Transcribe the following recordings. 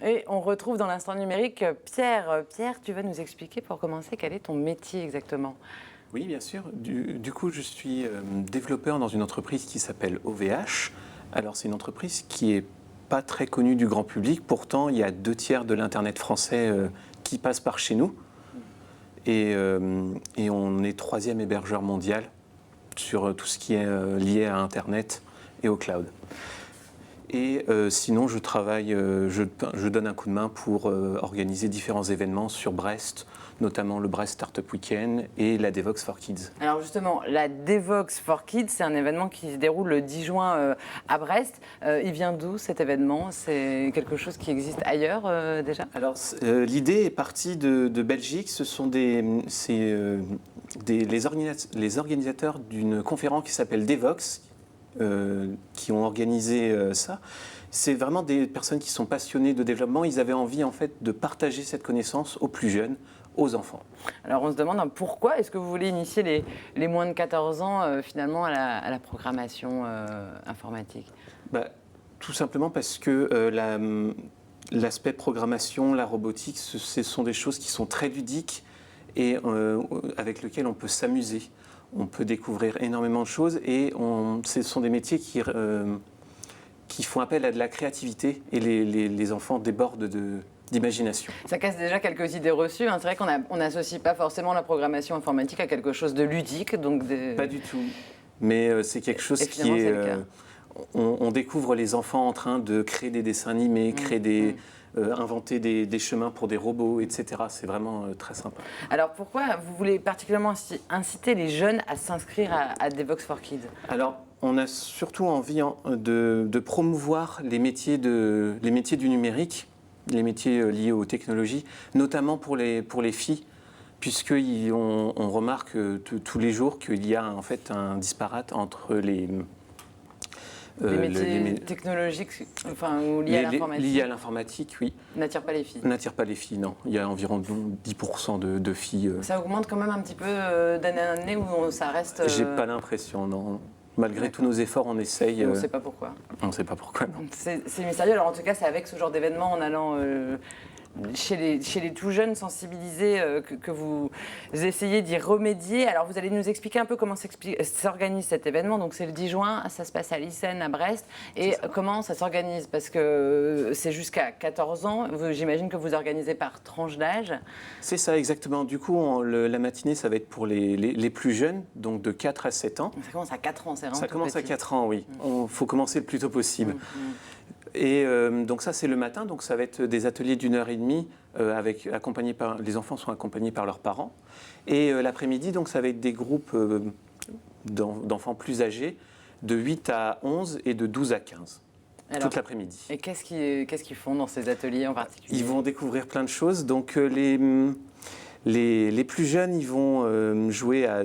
Et on retrouve dans l'instant numérique Pierre. Pierre, tu vas nous expliquer pour commencer quel est ton métier exactement? Oui, bien sûr. Du coup, je suis développeur dans une entreprise qui s'appelle OVH. Alors, c'est une entreprise qui n'est pas très connue du grand public. Pourtant, il y a 2 tiers de l'Internet français qui passe par chez nous. Et on est 3e hébergeur mondial sur tout ce qui est lié à Internet et au cloud. Et sinon, je travaille, je donne un coup de main pour organiser différents événements sur Brest, notamment le Brest Startup Weekend et la Devox for Kids. Alors justement, la Devox for Kids, c'est un événement qui se déroule le 10 juin à Brest. Il vient d'où cet événement? C'est quelque chose qui existe ailleurs déjà? Alors, l'idée est partie de Belgique. Ce sont les organisateurs d'une conférence qui s'appelle Devox, qui ont organisé ça. C'est vraiment des personnes qui sont passionnées de développement. Ils avaient envie en fait de partager cette connaissance aux plus jeunes, aux enfants. Alors on se demande pourquoi est-ce que vous voulez initier les moins de 14 ans finalement à la programmation informatique? Tout simplement parce que l'aspect programmation, la robotique, ce sont des choses qui sont très ludiques et avec lesquelles on peut s'amuser. On peut découvrir énormément de choses et ce sont des métiers qui font appel à de la créativité et les enfants débordent d'imagination. Ça casse déjà quelques idées reçues. C'est vrai qu'on n'associe pas forcément la programmation informatique à quelque chose de ludique. Pas du tout. Mais c'est quelque chose qui est... On découvre les enfants en train de créer des dessins animés, inventer des chemins pour des robots, etc. C'est vraiment très sympa. Alors pourquoi vous voulez particulièrement inciter les jeunes à s'inscrire à Devox for Kids? Alors, on a surtout envie de promouvoir les métiers du numérique, les métiers liés aux technologies, notamment pour les filles, puisqu'on remarque tous les jours qu'il y a en fait un disparate entre les métiers technologiques, ou liés à l'informatique. Liés à l'informatique, oui. N'attirent pas les filles. N'attirent pas les filles, non. Il y a environ 10% de filles. Ça augmente quand même un petit peu d'année en année ou ça reste... J'ai pas l'impression, non. Malgré tous nos efforts, on essaye. On ne sait pas pourquoi. On ne sait pas pourquoi, non. C'est mystérieux. Alors en tout cas, c'est avec ce genre d'événement, en allant chez les tout jeunes sensibilisés, que vous essayez d'y remédier. Alors vous allez nous expliquer un peu comment s'organise cet événement. Donc c'est le 10 juin, ça se passe à Lycenne, à Brest. Et comment ça s'organise? Parce que c'est jusqu'à 14 ans. J'imagine que vous organisez par tranche d'âge. C'est ça, exactement. Du coup, la matinée, ça va être pour les plus jeunes, donc de 4 à 7 ans. Ça commence à 4 ans, c'est vraiment Ça commence à 4 ans, oui. Il faut commencer le plus tôt possible. Et donc ça, c'est le matin, donc ça va être des ateliers d'1h30, les enfants sont accompagnés par leurs parents. Et l'après-midi, donc ça va être des groupes d'enfants plus âgés, de 8 à 11 et de 12 à 15, toute l'après-midi. Et qu'est-ce qu'ils font dans ces ateliers en particulier? Ils vont découvrir plein de choses. Donc les plus jeunes, ils vont jouer à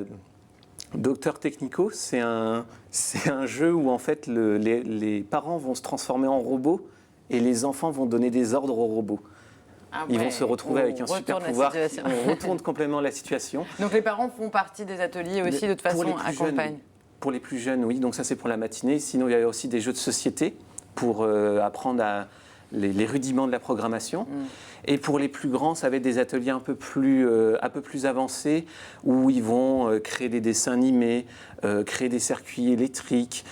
Docteur Technico. C'est un jeu où en fait les parents vont se transformer en robots et les enfants vont donner des ordres aux robots. Ils vont se retrouver avec un super pouvoir. On retourne complètement la situation. Donc les parents font partie des ateliers aussi, de toute façon, accompagnent. Pour les plus jeunes, oui. Donc ça, c'est pour la matinée. Sinon, il y a aussi des jeux de société pour apprendre les rudiments de la programmation. Et pour les plus grands, ça va être des ateliers un peu plus avancés où ils vont créer des dessins animés, créer des circuits électriques,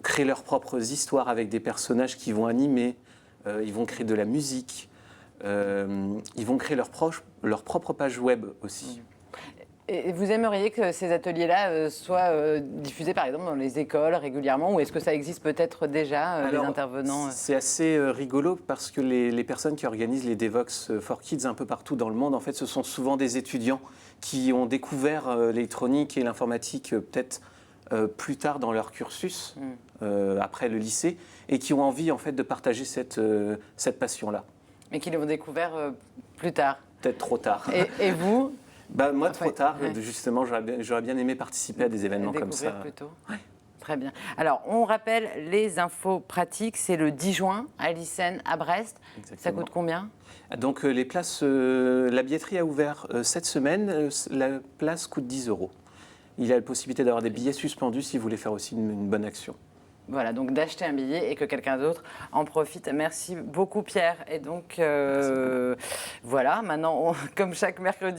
créer leurs propres histoires avec des personnages qui vont animer. Ils vont créer de la musique. Ils vont créer leur propre page web aussi. Et vous aimeriez que ces ateliers-là soient diffusés par exemple dans les écoles régulièrement, ou est-ce que ça existe peut-être déjà, les intervenants C'est assez rigolo parce que les personnes qui organisent les Devox for Kids un peu partout dans le monde, en fait, ce sont souvent des étudiants qui ont découvert l'électronique et l'informatique peut-être plus tard dans leur cursus, après le lycée, et qui ont envie en fait de partager cette passion-là. Mais qui l'ont découvert plus tard. Peut-être trop tard. Et vous? Moi, trop tard, justement, j'aurais bien aimé participer à des événements comme ça. Découvrir plus tôt. Ouais. Très bien. Alors, on rappelle les infos pratiques, c'est le 10 juin à Lycenne, à Brest. Exactement. Ça coûte combien? Donc, les places, la billetterie a ouvert cette semaine, la place coûte 10 €. Il y a la possibilité d'avoir des billets suspendus si vous voulez faire aussi une bonne action. Voilà, donc d'acheter un billet et que quelqu'un d'autre en profite. Merci beaucoup Pierre. Et donc voilà, maintenant, comme chaque mercredi,